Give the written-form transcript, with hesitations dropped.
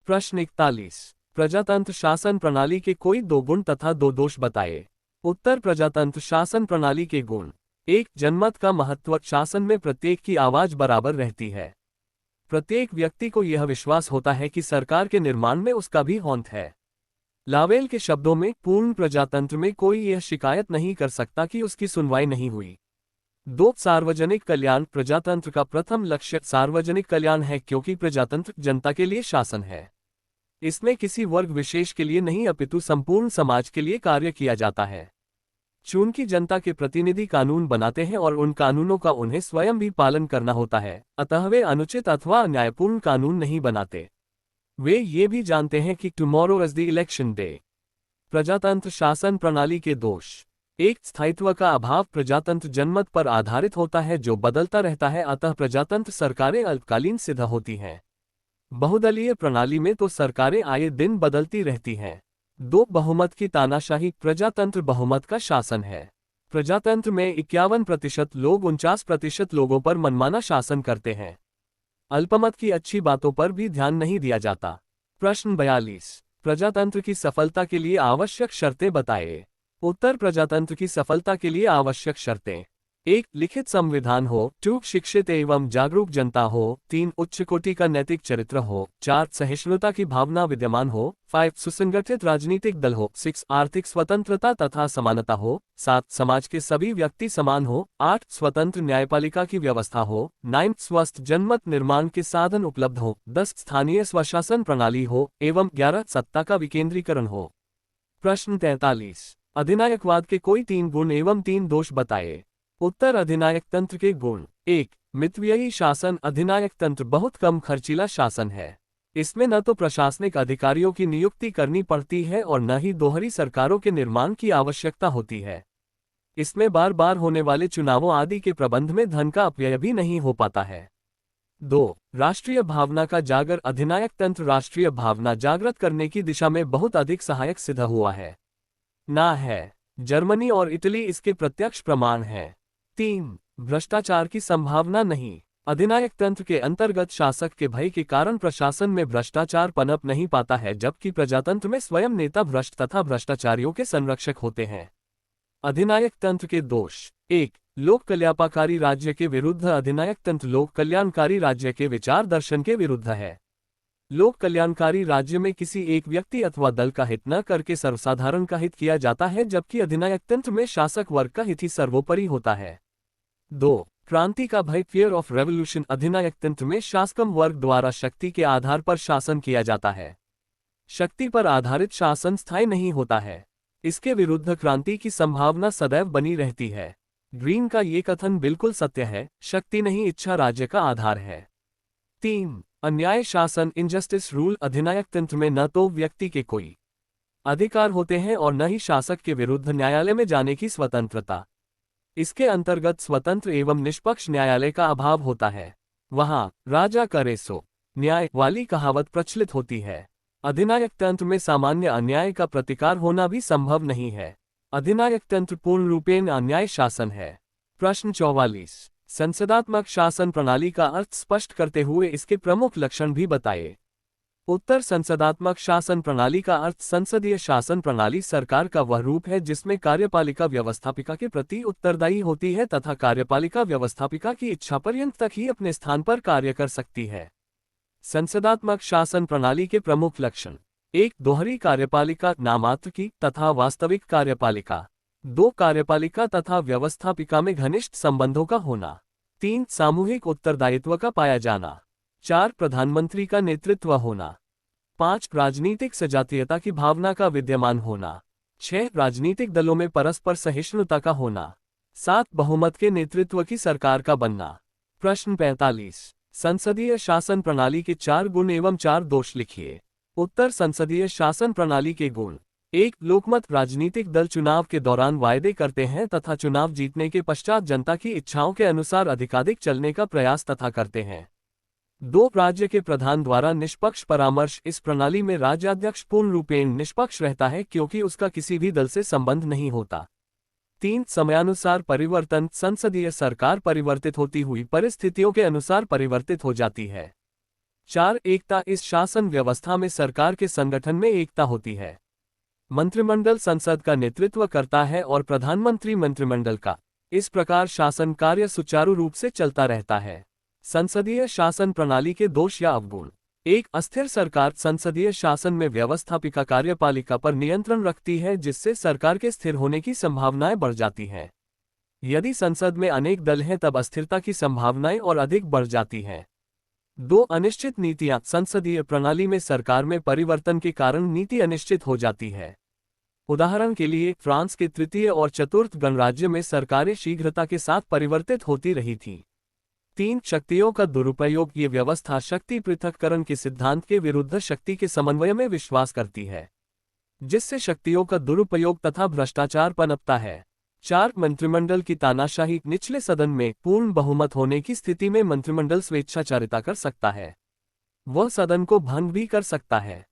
प्रश्न 41। प्रजातंत्र शासन प्रणाली के कोई दो गुण तथा दो दोष बताएं। उत्तर। प्रजातंत्र शासन प्रणाली के गुण। 1। जनमत का महत्व। शासन में प्रत्येक की आवाज बराबर रहती है। प्रत्येक व्यक्ति को यह विश्वास होता है कि सरकार के निर्माण में उसका भी हौंत है। लावेल के शब्दों में, पूर्ण प्रजातंत्र में कोई यह शिकायत नहीं कर सकता कि उसकी सुनवाई नहीं हुई। 2। सार्वजनिक कल्याण। प्रजातंत्र का प्रथम लक्ष्य सार्वजनिक कल्याण है, क्योंकि प्रजातंत्र जनता के लिए शासन है। इसमें किसी वर्ग विशेष के लिए नहीं अपितु संपूर्ण समाज के लिए कार्य किया जाता है। चूंकि जनता के प्रतिनिधि कानून बनाते हैं और उन कानूनों का उन्हें स्वयं भी पालन करना होता है, अतः वे अनुचित अथवा अन्यायपूर्ण कानून नहीं बनाते। वे ये भी जानते हैं कि tomorrow is the election day. प्रजातंत्र शासन प्रणाली के दोष। 1। स्थायित्व का अभाव। प्रजातंत्र जनमत पर आधारित होता है जो बदलता रहता है, अतः प्रजातंत्र सरकारें अल्पकालीन सिद्ध होती हैं। बहुदलीय प्रणाली में तो सरकारें आए दिन बदलती रहती हैं। 2। बहुमत की तानाशाही। प्रजातंत्र बहुमत का शासन है। प्रजातंत्र में 51% लोग 49% लोगों पर मनमाना शासन करते हैं। अल्पमत की अच्छी बातों पर भी ध्यान नहीं दिया जाता। प्रश्न 42। प्रजातंत्र की सफलता के लिए आवश्यक शर्तें बताएं। उत्तर। प्रजातंत्र की सफलता के लिए आवश्यक शर्तें। 1। लिखित संविधान हो। 2। शिक्षित एवं जागरूक जनता हो। 3। उच्च कोटि का नैतिक चरित्र हो। 4। सहिष्णुता की भावना विद्यमान हो। 5। सुसंगठित राजनीतिक दल हो। 6। आर्थिक स्वतंत्रता तथा समानता हो। 7। समाज के सभी व्यक्ति समान हो। 8। स्वतंत्र न्यायपालिका की व्यवस्था हो। 9। स्वस्थ जनमत निर्माण के साधन उपलब्ध हो। 10। स्थानीय स्वशासन प्रणाली हो। एवं 11। सत्ता का विकेंद्रीकरण हो। प्रश्न 43। अधिनायकवाद के कोई 3 गुण एवं 3 दोष बताएं। उत्तर। अधिनायक तंत्र के गुण। 1। मितव्ययी शासन। अधिनायक तंत्र बहुत कम खर्चीला शासन है। इसमें न तो प्रशासनिक अधिकारियों की नियुक्ति करनी पड़ती है और न ही दोहरी सरकारों के निर्माण की आवश्यकता होती है। इसमें बार बार होने वाले चुनावों आदि के प्रबंध में धन का अपव्यय भी नहीं हो पाता है। 2। राष्ट्रीय भावना का जागर। अधिनायक तंत्र राष्ट्रीय भावना जागृत करने की दिशा में बहुत अधिक सहायक सिद्ध हुआ है। ना है। जर्मनी और इटली इसके प्रत्यक्ष प्रमाण हैं। 3। भ्रष्टाचार की संभावना नहीं। अधिनायक तंत्र के अंतर्गत शासक के भय के कारण प्रशासन में भ्रष्टाचार पनप नहीं पाता है, जबकि प्रजातंत्र में स्वयं नेता भ्रष्ट तथा भ्रष्टाचारियों के संरक्षक होते हैं। अधिनायक तंत्र के दोष। 1। लोक कल्याणकारी राज्य के विरुद्ध। अधिनायक तंत्र लोक कल्याणकारी राज्य के विचार दर्शन के विरुद्ध है। लोक कल्याणकारी राज्य में किसी एक व्यक्ति अथवा दल का हित न करके सर्वसाधारण का हित किया जाता है, जबकि अधिनायक तंत्र में शासक वर्ग का हित ही सर्वोपरि होता है। 2। क्रांति का भय। Fear of revolution. अधिनायक तंत्र में शासकम वर्ग द्वारा शक्ति के आधार पर शासन किया जाता है। शक्ति पर आधारित शासन स्थायी नहीं होता है। इसके विरुद्ध क्रांति की संभावना सदैव बनी रहती है। ग्रीन का ये कथन बिल्कुल सत्य है। शक्ति नहीं इच्छा राज्य का आधार है। 3। अन्याय शासन। Injustice rule. अधिनायक तंत्र में न तो व्यक्ति के कोई अधिकार होते हैं और न ही शासक के विरुद्ध न्यायालय में जाने की स्वतंत्रता। इसके अंतर्गत स्वतंत्र एवं निष्पक्ष न्यायालय का अभाव होता है। वहां राजा करे सो न्याय वाली कहावत प्रचलित होती है। अधिनायक तंत्र में सामान्य अन्याय का प्रतिकार होना भी संभव नहीं है। अधिनायक तंत्र पूर्ण रूपेण अन्याय शासन है। प्रश्न 44। संसदात्मक शासन प्रणाली का अर्थ स्पष्ट करते हुए इसके प्रमुख लक्षण भी बताएं। उत्तर। संसदात्मक शासन प्रणाली का अर्थ संसदीय शासन प्रणाली सरकार का वह रूप है जिसमें कार्यपालिका व्यवस्थापिका के प्रति उत्तरदायी होती है तथा कार्यपालिका व्यवस्थापिका की इच्छा पर्यंत तक ही अपने स्थान पर कार्य कर सकती है। संसदात्मक शासन प्रणाली के प्रमुख लक्षण। 1। दोहरी कार्यपालिका नामात्र की तथा वास्तविक कार्यपालिका। 2। कार्यपालिका तथा व्यवस्थापिका में घनिष्ठ संबंधों का होना। 3। सामूहिक उत्तरदायित्व का पाया जाना। 4। प्रधानमंत्री का नेतृत्व होना। 5। राजनीतिक सजातीयता की भावना का विद्यमान होना। 6। राजनीतिक दलों में परस्पर सहिष्णुता का होना। 7। बहुमत के नेतृत्व की सरकार का बनना। प्रश्न 45। संसदीय शासन प्रणाली के 4 गुण एवं 4 दोष लिखिए। उत्तर। संसदीय शासन प्रणाली के गुण। 1। लोकमत। राजनीतिक दल चुनाव के दौरान वायदे करते हैं तथा चुनाव जीतने के पश्चात जनता की इच्छाओं के अनुसार अधिकाधिक चलने का प्रयास तथा करते हैं। 2। राज्य के प्रधान द्वारा निष्पक्ष परामर्श। इस प्रणाली में राज्याध्यक्ष पूर्ण रूपेण निष्पक्ष रहता है, क्योंकि उसका किसी भी दल से संबंध नहीं होता। 3। समयानुसार परिवर्तन। संसदीय सरकार परिवर्तित होती हुई परिस्थितियों के अनुसार परिवर्तित हो जाती है। 4. एकता। इस शासन व्यवस्था में सरकार के संगठन में एकता होती है। मंत्रिमंडल संसद का नेतृत्व करता है और प्रधानमंत्री मंत्रिमंडल का। इस प्रकार शासन कार्य सुचारू रूप से चलता रहता है। संसदीय शासन प्रणाली के दोष या अवगुण। 1. अस्थिर सरकार। संसदीय शासन में व्यवस्थापिका कार्यपालिका पर नियंत्रण रखती है, जिससे सरकार के स्थिर होने की संभावनाएं बढ़ जाती हैं। यदि संसद में अनेक दल हैं तब अस्थिरता की संभावनाएं और अधिक बढ़ जाती हैं। 2. अनिश्चित नीतियां। संसदीय प्रणाली में सरकार में परिवर्तन के कारण नीति अनिश्चित हो जाती है। उदाहरण के लिए फ्रांस के तृतीय और चतुर्थ गणराज्य में सरकारें शीघ्रता के साथ परिवर्तित होती रही थीं। 3. शक्तियों का दुरुपयोग। ये व्यवस्था शक्ति पृथक्करण के सिद्धांत के विरुद्ध शक्ति के समन्वय में विश्वास करती है, जिससे शक्तियों का दुरुपयोग तथा भ्रष्टाचार पनपता है। 4. मंत्रिमंडल की तानाशाही। निचले सदन में पूर्ण बहुमत होने की स्थिति में मंत्रिमंडल स्वेच्छाचारिता कर सकता है। वह सदन को भंग भी कर सकता है।